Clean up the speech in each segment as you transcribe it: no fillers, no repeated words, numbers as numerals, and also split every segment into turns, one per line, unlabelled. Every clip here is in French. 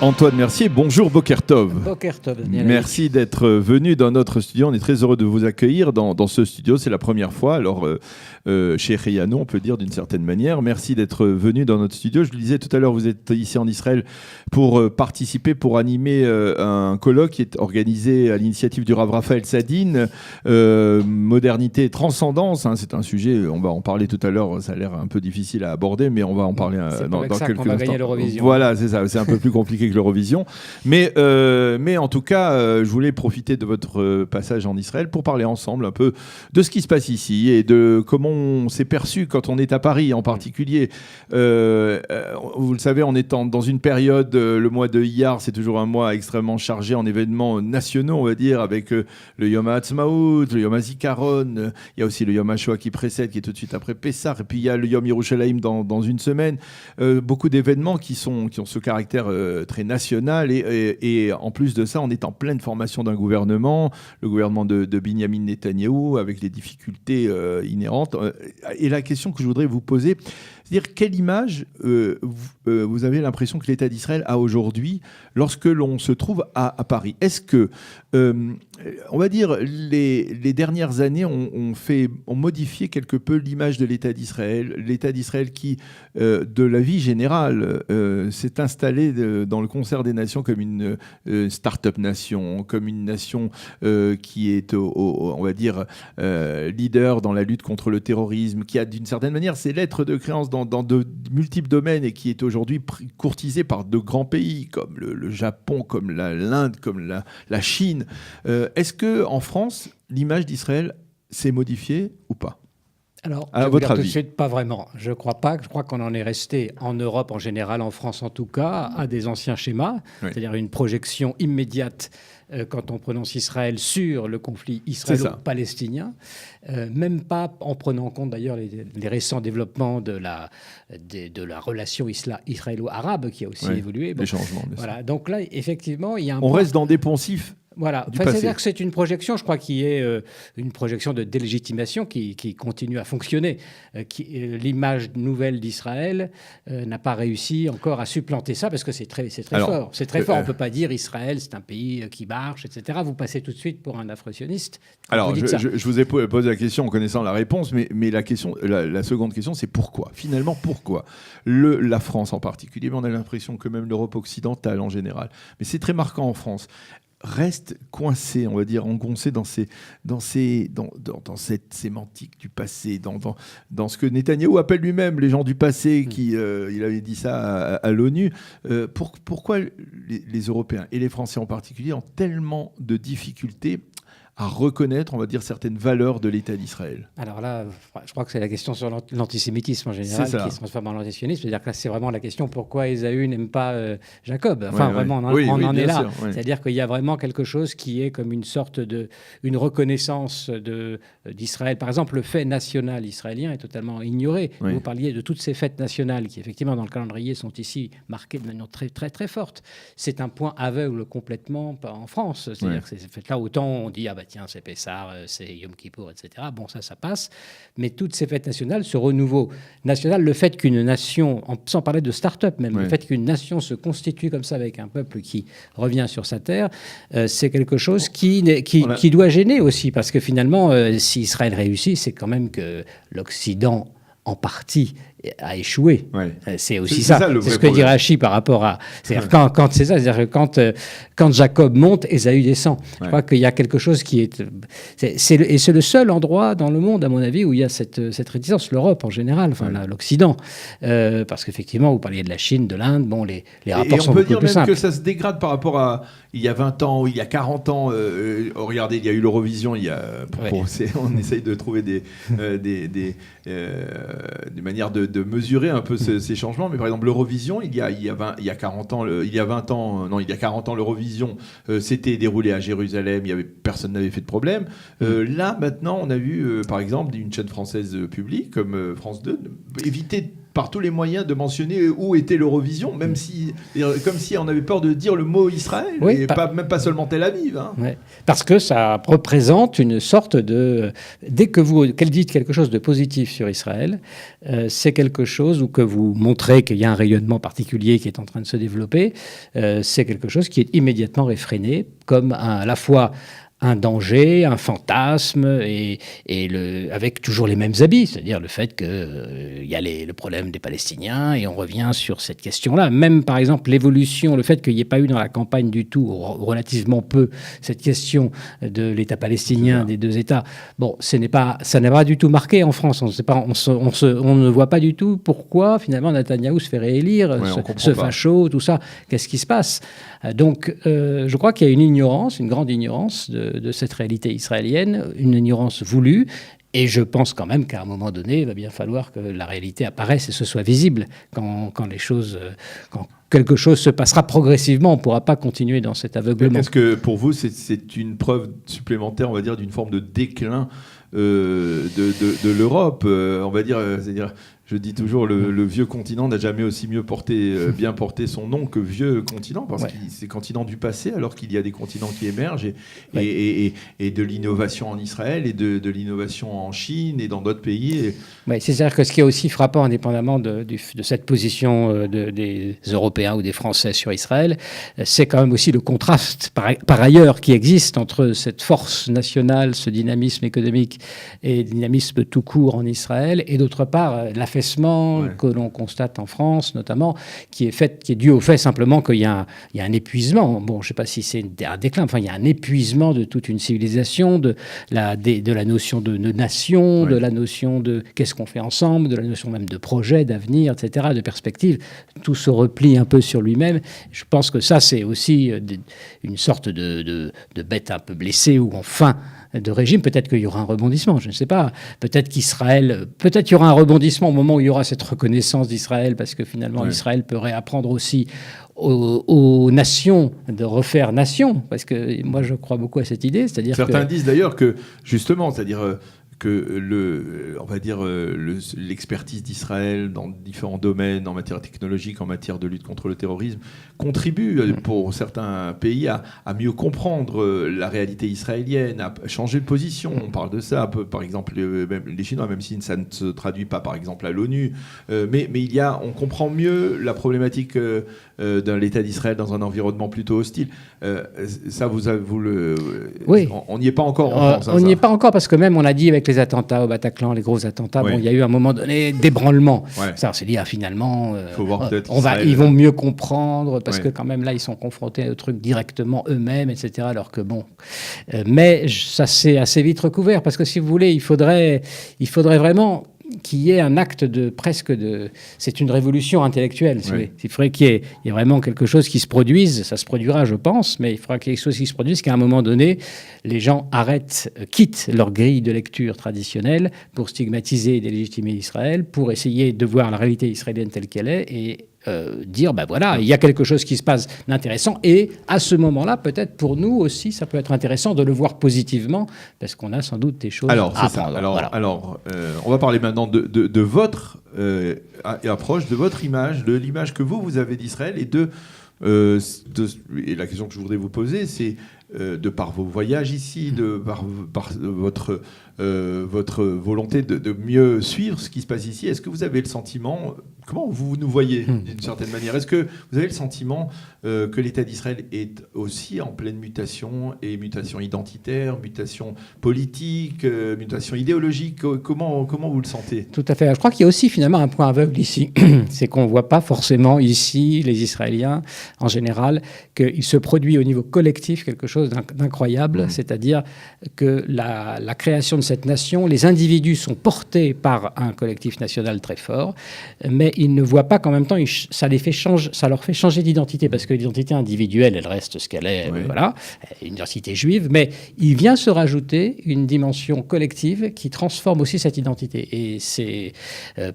Antoine Mercier, bonjour Boker Tov.
Boker Tov.
Merci d'être venu dans notre studio. On est très heureux de vous accueillir dans ce studio. C'est la première fois. Alors, chez Reyano, on peut dire d'une certaine manière. Merci d'être venu dans notre studio. Je le disais tout à l'heure, vous êtes ici en Israël pour participer, pour animer un colloque qui est organisé à l'initiative du Rav Raphaël Sadine. Modernité et transcendance. Hein, c'est un sujet, on va en parler tout à l'heure. Ça a l'air un peu difficile à aborder, mais on va en parler dans quelques instants.
On va gagner l'Eurovision.
Voilà, c'est ça. C'est un peu plus compliqué que l'Eurovision. Mais en tout cas, je voulais profiter de votre passage en Israël pour parler ensemble un peu de ce qui se passe ici et de comment on s'est perçu quand on est à Paris en particulier. Vous le savez, on est dans une période, le mois de Iyar, c'est toujours un mois extrêmement chargé en événements nationaux, on va dire, avec le Yom HaAtzmaut, le Yom HaZikaron, il y a aussi le Yom HaShoah qui précède, qui est tout de suite après Pessah, et puis il y a le Yom Yerushalayim dans une semaine. Beaucoup d'événements qui ont ce caractère très national et en plus de ça, on est en pleine formation d'un gouvernement, le gouvernement de Binyamin Netanyahou, avec les difficultés inhérentes. Et la question que je voudrais vous poser, c'est-à-dire quelle image vous avez l'impression que l'État d'Israël a aujourd'hui lorsque l'on se trouve à Paris? Est-ce que, on va dire, les dernières années ont modifié quelque peu l'image de l'État d'Israël qui, de la vie générale, s'est installé dans le concert des nations comme une start-up nation, comme une nation qui est, on va dire, leader dans la lutte contre le terrorisme, qui a d'une certaine manière ses lettres de créance dans de multiples domaines et qui est aujourd'hui courtisé par de grands pays comme le Japon, comme l'Inde, comme la Chine. Est-ce qu'en France, l'image d'Israël s'est modifiée ou pas?
Alors,
à
je
votre
tout
avis?
de suite, pas vraiment. Je crois pas. Je crois qu'on en est resté, en Europe en général, en France en tout cas, à des anciens schémas, oui. C'est-à-dire une projection immédiate quand on prononce Israël sur le conflit israélo-palestinien, même pas en prenant en compte d'ailleurs les récents développements de la relation israélo-arabe qui a aussi évolué.
Bon, les changements.
Voilà. Donc là, effectivement, il y a
on reste dans des poncifs.
Voilà, c'est-à-dire que c'est une projection, je crois, qui est une projection de délégitimation qui continue à fonctionner. L'image nouvelle d'Israël n'a pas réussi encore à supplanter ça parce que c'est très fort. C'est très fort. On ne peut pas dire Israël, c'est un pays qui marche, etc. Vous passez tout de suite pour un afro-sioniste.
Alors, je vous ai posé la question en connaissant la réponse, mais la seconde question, c'est pourquoi? Finalement, pourquoi la France en particulier, mais on a l'impression que même l'Europe occidentale en général, mais c'est très marquant en France, reste coincé, on va dire, engoncé dans cette sémantique du passé, dans ce que Netanyahou appelle lui-même les gens du passé, il avait dit ça à l'ONU. Pourquoi les Européens, et les Français en particulier, ont tellement de difficultés à reconnaître, on va dire, certaines valeurs de l'État d'Israël?
Alors là, je crois que c'est la question sur l'antisémitisme en général qui se transforme en l'antisionisme. C'est-à-dire que là, c'est vraiment la question pourquoi Ésaü n'aime pas Jacob. Enfin, vraiment, on en est là. Sûr, c'est-à-dire qu'il y a vraiment quelque chose qui est comme une sorte une reconnaissance d'Israël. Par exemple, le fait national israélien est totalement ignoré. Oui. Vous parliez de toutes ces fêtes nationales qui, effectivement, dans le calendrier, sont ici marquées de manière très, très, très forte. C'est un point aveugle complètement en France. C'est-à-dire que ces fêtes-là, autant on dit tiens, c'est Pessah, c'est Yom Kippour, etc. Bon, ça passe. Mais toutes ces fêtes nationales, ce renouveau national, le fait qu'une nation, sans parler de start-up même, le fait qu'une nation se constitue comme ça avec un peuple qui revient sur sa terre, c'est quelque chose qui doit gêner aussi. Parce que finalement, si Israël réussit, c'est quand même que l'Occident, en partie, a échoué. C'est aussi ça. C'est ce que dit Rachi par rapport à... C'est-à-dire quand c'est ça, c'est-à-dire que quand Jacob monte, Ésaü descend. Je crois qu'il y a quelque chose qui est... Et c'est le seul endroit dans le monde, à mon avis, où il y a cette réticence, l'Europe en général, enfin l'Occident. Parce qu'effectivement, vous parliez de la Chine, de l'Inde, bon, les rapports sont beaucoup plus simples.
Et on peut dire même que ça se dégrade par rapport à il y a 20 ans, il y a 40 ans. Regardez, il y a eu l'Eurovision, on essaye de trouver des manières de mesurer un peu ces changements, mais par exemple l'Eurovision, il y a 40 ans, l'Eurovision s'était déroulé à Jérusalem, personne n'avait fait de problème. Là, maintenant, on a vu, par exemple, une chaîne française publique comme France 2 éviter par tous les moyens de mentionner où était l'Eurovision, même comme si on avait peur de dire le mot Israël, et même pas seulement Tel Aviv. Hein.
Ouais. Parce que ça représente une sorte de... Dès qu'elle dit quelque chose de positif sur Israël, c'est quelque chose où que vous montrez qu'il y a un rayonnement particulier qui est en train de se développer, c'est quelque chose qui est immédiatement réfréné comme à la fois un danger, un fantasme, avec toujours les mêmes habits, c'est-à-dire le fait qu'il y a le problème des Palestiniens, et on revient sur cette question-là. Même, par exemple, l'évolution, le fait qu'il n'y ait pas eu dans la campagne du tout, relativement peu, cette question de l'État palestinien, des deux États, bon, ça n'est pas du tout marqué en France. On ne voit pas du tout pourquoi, finalement, Netanyahou se fait réélire, ce facho, tout ça. Qu'est-ce qui se passe ? Donc, je crois qu'il y a une grande ignorance de cette réalité israélienne, une ignorance voulue, et je pense quand même qu'à un moment donné, il va bien falloir que la réalité apparaisse et ce soit visible quand quelque chose se passera progressivement. On ne pourra pas continuer dans cet aveuglement.
Est-ce que pour vous, c'est une preuve supplémentaire, on va dire, d'une forme de déclin de l'Europe, on va dire, c'est-à-dire, je dis toujours, le vieux continent n'a jamais aussi bien porté son nom que vieux continent, parce que c'est continent du passé, alors qu'il y a des continents qui émergent, et de l'innovation en Israël, et de l'innovation en Chine, et dans d'autres pays.
Oui, c'est-à-dire que ce qui est aussi frappant, indépendamment de cette position des Européens ou des Français sur Israël, c'est quand même aussi le contraste, par ailleurs, qui existe entre cette force nationale, ce dynamisme économique et dynamisme tout court en Israël, et d'autre part, l'affaissement que l'on constate en France, notamment, qui est dû au fait simplement qu'il y a un épuisement. Bon, je ne sais pas si c'est un déclin, enfin, il y a un épuisement de toute une civilisation, de la notion de nation, de la notion de qu'est-ce qu'on fait ensemble, de la notion même de projet, d'avenir, etc., de perspective. Tout se replie un peu sur lui-même. Je pense que ça, c'est aussi une sorte de bête un peu blessée, ou enfin de régime. Peut-être qu'il y aura un rebondissement, je ne sais pas. Peut-être qu'il y aura un rebondissement au moment où il y aura cette reconnaissance d'Israël, parce que finalement, Israël peut réapprendre aussi aux nations de refaire nation, parce que moi, je crois beaucoup à cette idée. C'est-à-dire
certains disent d'ailleurs que, justement, c'est-à-dire que l'expertise d'Israël dans différents domaines, en matière technologique, en matière de lutte contre le terrorisme, contribue pour certains pays à mieux comprendre la réalité israélienne, à changer de position. On parle de ça un peu, par exemple, les Chinois, même si ça ne se traduit pas, par exemple, à l'ONU. Mais on comprend mieux la problématique de l'État d'Israël dans un environnement plutôt hostile. Ça,
oui.
On n'y est pas encore en France.
On n'y est pas encore, parce que même, on l'a dit avec les attentats au Bataclan, les gros attentats, il y a eu à un moment donné d'ébranlement. Ça, on s'est dit, finalement, ils vont mieux comprendre, parce que quand même, là, ils sont confrontés au truc directement eux-mêmes, etc. Alors que bon... mais ça s'est assez vite recouvert, parce que si vous voulez, il faudrait vraiment qu'il y ait un acte c'est une révolution intellectuelle. Il faudrait qu'il y ait vraiment quelque chose qui se produise. Ça se produira, je pense, mais il faudra qu'il y ait quelque chose qui se produise, qu'à un moment donné, les gens quittent leur grille de lecture traditionnelle pour stigmatiser et délégitimer Israël, pour essayer de voir la réalité israélienne telle qu'elle est, et dire, voilà, il y a quelque chose qui se passe d'intéressant, et à ce moment-là, peut-être pour nous aussi, ça peut être intéressant de le voir positivement, parce qu'on a sans doute des choses à apprendre.
Alors, on va parler maintenant de votre approche, de votre image, de l'image que vous avez d'Israël, et et la question que je voudrais vous poser, c'est de par vos voyages ici, par votre volonté de mieux suivre ce qui se passe ici, est-ce que vous avez le sentiment, comment vous nous voyez d'une certaine manière, est-ce que vous avez le sentiment que l'État d'Israël est aussi en pleine mutation, et mutation identitaire, mutation politique, mutation idéologique, comment vous le sentez ?
Tout à fait. Je crois qu'il y a aussi finalement un point aveugle ici, c'est qu'on ne voit pas forcément ici, les Israéliens en général, qu'il se produit au niveau collectif quelque chose d'incroyable, c'est-à-dire que la création de cette nation, les individus sont portés par un collectif national très fort, mais ils ne voient pas qu'en même temps, ça leur fait changer d'identité, parce que l'identité individuelle, elle reste ce qu'elle est, voilà, une identité juive, mais il vient se rajouter une dimension collective qui transforme aussi cette identité. Et c'est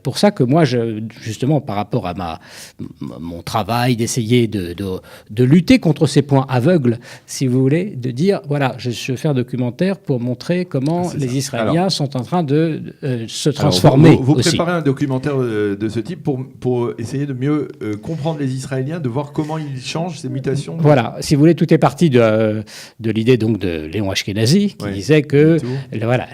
pour ça que moi, justement, par rapport à mon travail d'essayer de lutter contre ces points aveugles, si vous voulez, mais de dire, voilà, je fais un documentaire pour montrer comment les Israéliens sont en train de se transformer.
Vous préparez un documentaire de ce type pour essayer de mieux comprendre les Israéliens, de voir comment ils changent, ces mutations.
Voilà, si vous voulez, tout est parti de l'idée donc de Léon Ashkenazi, qui disait que,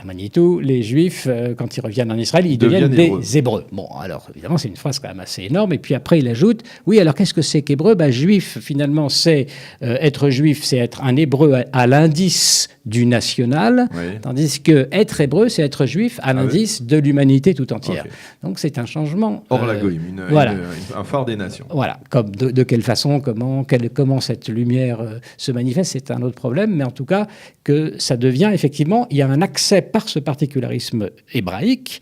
Manitou, les Juifs, quand ils reviennent en Israël, ils deviennent des Hébreux. Bon, alors, évidemment, c'est une phrase quand même assez énorme. Et puis après, il ajoute, oui, alors qu'est-ce que c'est qu'Hébreu ? Juif, finalement, c'est être juif, c'est être un Hébreu à l'indice du national, tandis que être hébreu, c'est être juif à l'indice de l'humanité tout entière. Okay. Donc c'est un changement.
Hors la goïm, un phare des nations.
Voilà, comme de quelle façon, comment cette lumière se manifeste, c'est un autre problème, mais en tout cas que ça devient effectivement, il y a un accès par ce particularisme hébraïque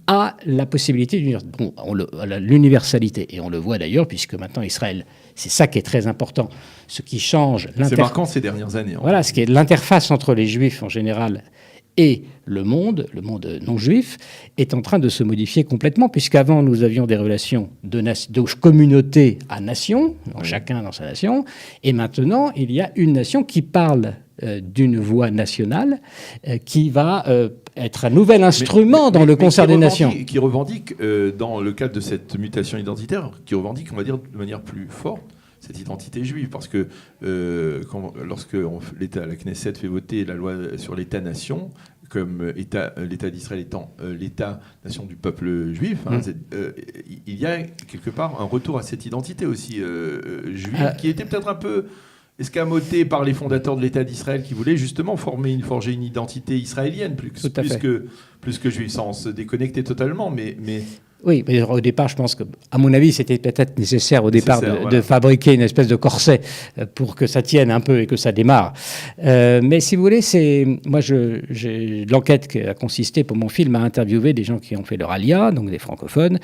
à la possibilité l'universalité. Et on le voit d'ailleurs, puisque maintenant Israël, c'est ça qui est très important. Ce qui change...
C'est marquant ces dernières années.
Voilà, ce qui est l'interface entre les Juifs en général et le monde non juif, est en train de se modifier complètement, puisqu'avant, nous avions des relations de communauté à nation, chacun dans sa nation, et maintenant, il y a une nation qui parle d'une voix nationale qui va être un nouvel instrument dans le concert des nations.
Qui revendique, dans le cadre de cette mutation identitaire, qui revendique, on va dire, de manière plus forte, cette identité juive, parce que lorsque la Knesset fait voter la loi sur l'État-nation, comme l'État d'Israël étant l'État-nation du peuple juif, il y a quelque part un retour à cette identité aussi juive, qui était peut-être un peu escamotée par les fondateurs de l'État d'Israël, qui voulaient justement forger une identité israélienne, plus que juive, sans se déconnecter totalement, mais...
Oui, mais au départ, je pense que, à mon avis, c'était peut-être nécessaire au départ de fabriquer une espèce de corset pour que ça tienne un peu et que ça démarre. Mais si vous voulez, l'enquête qui a consisté pour mon film à interviewer des gens qui ont fait leur alia, donc des francophones.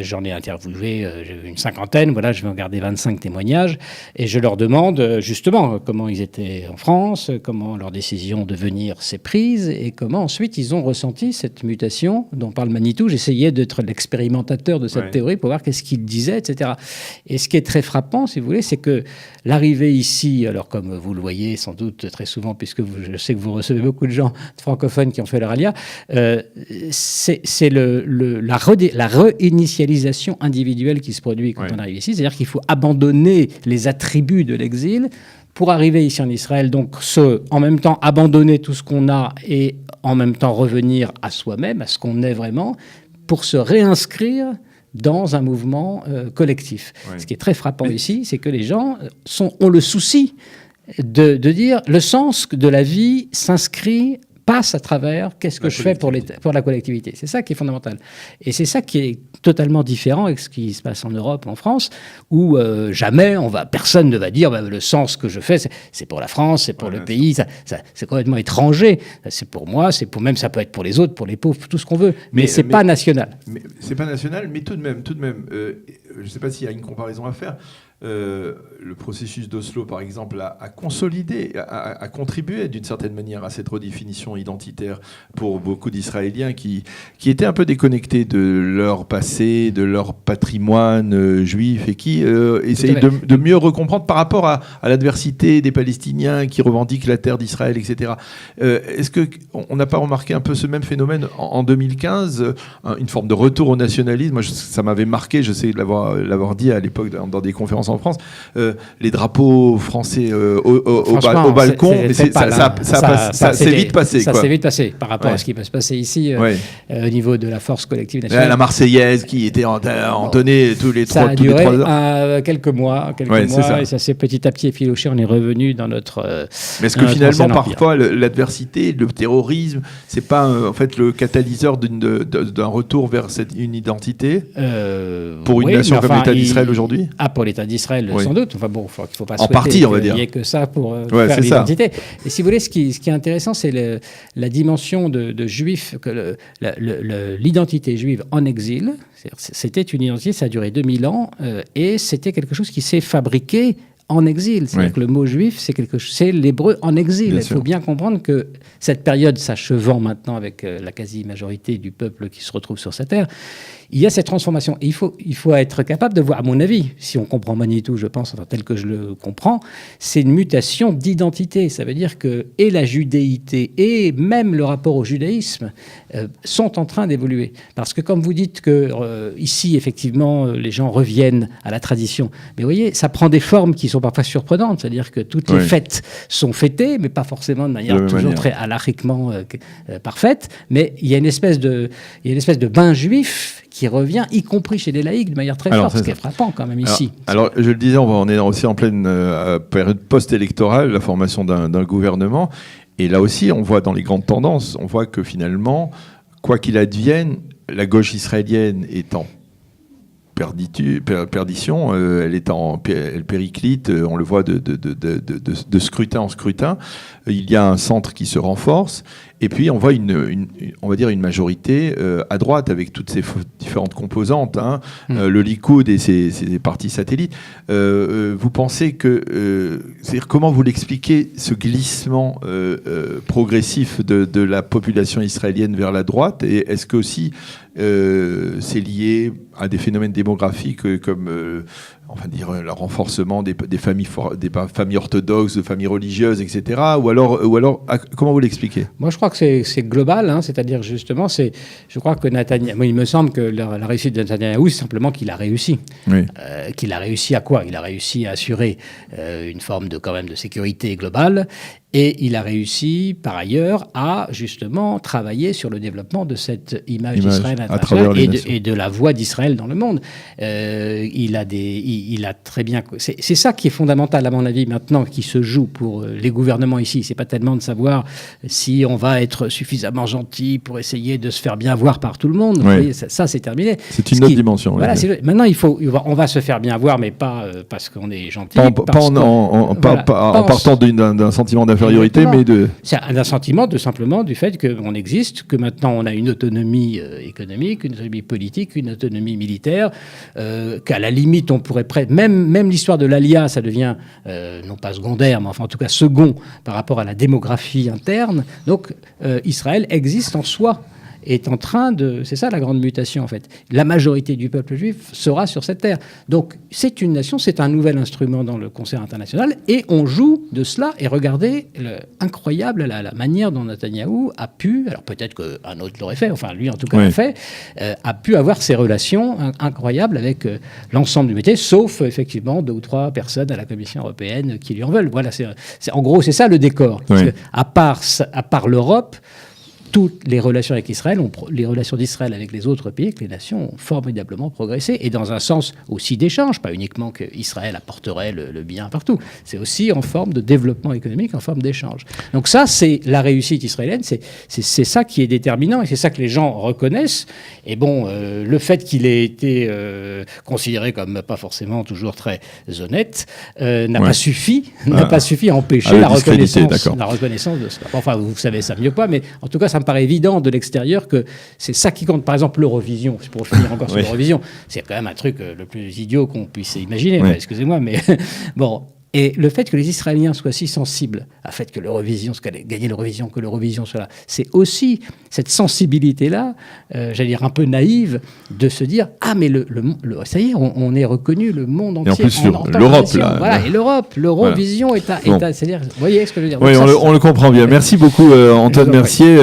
J'en ai interviewé une cinquantaine, voilà, je vais en garder 25 témoignages, et je leur demande justement comment ils étaient en France, comment leur décision de venir s'est prise, et comment ensuite ils ont ressenti cette mutation dont parle Manitou. J'essayais d'être l'expérimentateur de cette théorie pour voir qu'est-ce qu'il disait, etc. Et ce qui est très frappant, si vous voulez, c'est que l'arrivée ici, alors comme vous le voyez sans doute très souvent, puisque je sais que vous recevez beaucoup de gens francophones qui ont fait leur alia, c'est la réinitialisation individuelle qui se produit quand on arrive ici. C'est-à-dire qu'il faut abandonner les attributs de l'exil pour arriver ici en Israël, donc en même temps abandonner tout ce qu'on a et en même temps revenir à soi-même, à ce qu'on est vraiment, pour se réinscrire dans un mouvement collectif. Ce qui est très frappant ici, c'est que les gens ont le souci de dire le sens de la vie s'inscrit, passe à travers qu'est-ce que je fais pour la collectivité. C'est ça qui est fondamental. Et c'est ça qui est totalement différent avec ce qui se passe en Europe, en France, où jamais personne ne va dire le sens que je fais, c'est pour la France, c'est pour le pays, c'est complètement étranger. C'est pour moi, même ça peut être pour les autres, pour les pauvres, tout ce qu'on veut. Mais c'est pas national.
C'est pas national, mais tout de même, je ne sais pas s'il y a une comparaison à faire. Le processus d'Oslo, par exemple, a consolidé, a contribué d'une certaine manière à cette redéfinition identitaire pour beaucoup d'Israéliens qui étaient un peu déconnectés de leur passé, de leur patrimoine juif et qui essayaient de mieux recomprendre par rapport à l'adversité des Palestiniens qui revendiquent la terre d'Israël, etc. Est-ce qu'on n'a pas remarqué un peu ce même phénomène en 2015, une forme de retour au nationalisme? Moi, ça m'avait marqué, je sais l'avoir dit à l'époque dans des conférences en France, les drapeaux français au balcon, mais ça s'est vite passé.
Ça s'est vite passé par rapport à ce qui peut se passer ici au niveau de la force collective nationale.
La Marseillaise qui était entonnée tous les 3 heures.
Ça a duré quelques mois, et ça s'est petit à petit effiloché. On est revenu dans notre.
Mais est-ce que finalement, parfois, l'adversité, le terrorisme, c'est pas en fait le catalyseur d'un retour vers une identité pour une nation comme l'État d'Israël aujourd'hui?
Pour l'État d'Israël, sans doute. Enfin bon, il ne faut pas souhaiter
partie, on va dire.
Il n'y ait que ça pour faire l'identité. Et si vous voulez, ce qui est intéressant, c'est la dimension de juif, que l'identité juive en exil. C'était une identité, ça a duré 2000 ans, et c'était quelque chose qui s'est fabriqué en exil. C'est-à-dire que le mot juif, c'est l'hébreu en exil. Il faut bien comprendre que cette période s'achevant maintenant avec la quasi-majorité du peuple qui se retrouve sur cette terre, il y a cette transformation. Et il faut être capable de voir, à mon avis, si on comprend Manitou, je pense, tel que je le comprends, c'est une mutation d'identité. Ça veut dire que et la judéité et même le rapport au judaïsme sont en train d'évoluer. Parce que comme vous dites que ici, effectivement, les gens reviennent à la tradition, mais vous voyez, ça prend des formes qui sont parfois surprenantes. C'est-à-dire que toutes les fêtes sont fêtées, mais pas forcément de manière toujours très halakhiquement parfaite. Mais il y a une espèce de bain juif qui revient, y compris chez les laïcs, de manière très forte, ce qui est frappant quand même ici.
Alors, je le disais, on est aussi en pleine période post-électorale, la formation d'un gouvernement. Et là aussi, on voit dans les grandes tendances, on voit que finalement, quoi qu'il advienne, la gauche israélienne est en perdition, elle périclite, on le voit de scrutin en scrutin. Il y a un centre qui se renforce, et puis on voit on va dire une majorité à droite avec toutes ces différentes composantes, le Likoud et ses partis satellites. Vous pensez que, c'est-à-dire comment vous l'expliquez, ce glissement progressif de la population israélienne vers la droite, et est-ce que aussi c'est lié à des phénomènes démographiques comme le renforcement des familles orthodoxes, de familles religieuses, etc. Ou alors comment vous l'expliquez ?
Moi, je crois que c'est global, c'est-à-dire justement, je crois que Netanyahou, il me semble que la réussite de Netanyahou, c'est simplement qu'il a réussi. Oui. Qu'il a réussi à quoi ? Il a réussi à assurer une forme quand même de sécurité globale. Et il a réussi, par ailleurs, à justement travailler sur le développement de cette image d'Israël internationale et de la voix d'Israël dans le monde. Il a très bien... C'est ça qui est fondamental, à mon avis, maintenant, qui se joue pour les gouvernements ici. C'est pas tellement de savoir si on va être suffisamment gentil pour essayer de se faire bien voir par tout le monde. Oui. Vous voyez, ça, c'est terminé.
C'est une autre dimension.
Voilà, maintenant, on va se faire bien voir, mais pas parce qu'on est gentil.
En partant d'un sentiment d'infériorité. Mais
c'est un sentiment simplement du fait qu'on existe, que maintenant on a une autonomie économique, une autonomie politique, une autonomie militaire, qu'à la limite on pourrait même l'histoire de l'Alia, ça devient non pas secondaire, mais enfin en tout cas second par rapport à la démographie interne. Donc Israël existe en soi. Est en train de... C'est ça la grande mutation, en fait. La majorité du peuple juif sera sur cette terre. Donc, c'est une nation, c'est un nouvel instrument dans le concert international, et on joue de cela. Et regardez, incroyable, la manière dont Netanyahou a pu, alors peut-être qu'un autre l'aurait fait, enfin, lui, en tout cas, l'a fait, a pu avoir ces relations incroyables avec l'ensemble du métier, sauf, effectivement, 2 ou 3 personnes à la Commission européenne qui lui en veulent. Voilà, en gros, c'est ça le décor. Parce que, à part l'Europe, toutes les relations avec Israël, les relations d'Israël avec les autres pays, avec les nations, ont formidablement progressé, et dans un sens aussi d'échange, pas uniquement qu'Israël apporterait le bien partout, c'est aussi en forme de développement économique, en forme d'échange. Donc ça, c'est la réussite israélienne, c'est ça qui est déterminant, et c'est ça que les gens reconnaissent. Et bon, le fait qu'il ait été considéré comme pas forcément toujours très honnête, n'a pas suffi à empêcher la reconnaissance de cela. Enfin, vous savez ça mieux que moi, mais en tout cas, ça me paraît évident de l'extérieur que c'est ça qui compte. Par exemple, l'Eurovision, pour finir encore sur l'Eurovision, c'est quand même un truc le plus idiot qu'on puisse imaginer. Enfin, excusez-moi, mais bon. Et le fait que les Israéliens soient si sensibles à fait que l'Eurovision, gagner l'Eurovision, que l'Eurovision soit là, c'est aussi cette sensibilité-là, j'allais dire un peu naïve, de se dire « Ah, mais ça y est, on est reconnu, le monde entier. »
Et en plus, sur l'Europe, là.
Voilà, et l'Europe, l'Eurovision est c'est-à-dire, vous voyez ce que je veux dire.
Oui, on le comprend bien. Merci beaucoup, Antoine Mercier,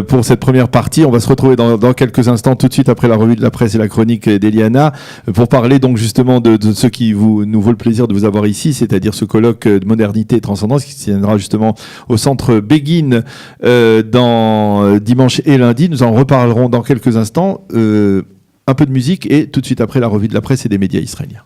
pour cette première partie. On va se retrouver dans quelques instants, tout de suite après la revue de la presse et la chronique d'Eliana, pour parler donc justement de ceux qui nous vaut le plaisir de vous avoir ici, c'est-à-dire ce colloque de modernité et transcendance qui se tiendra justement au centre Begin dans dimanche et lundi. Nous en reparlerons dans quelques instants. Un peu de musique et tout de suite après la revue de la presse et des médias israéliens.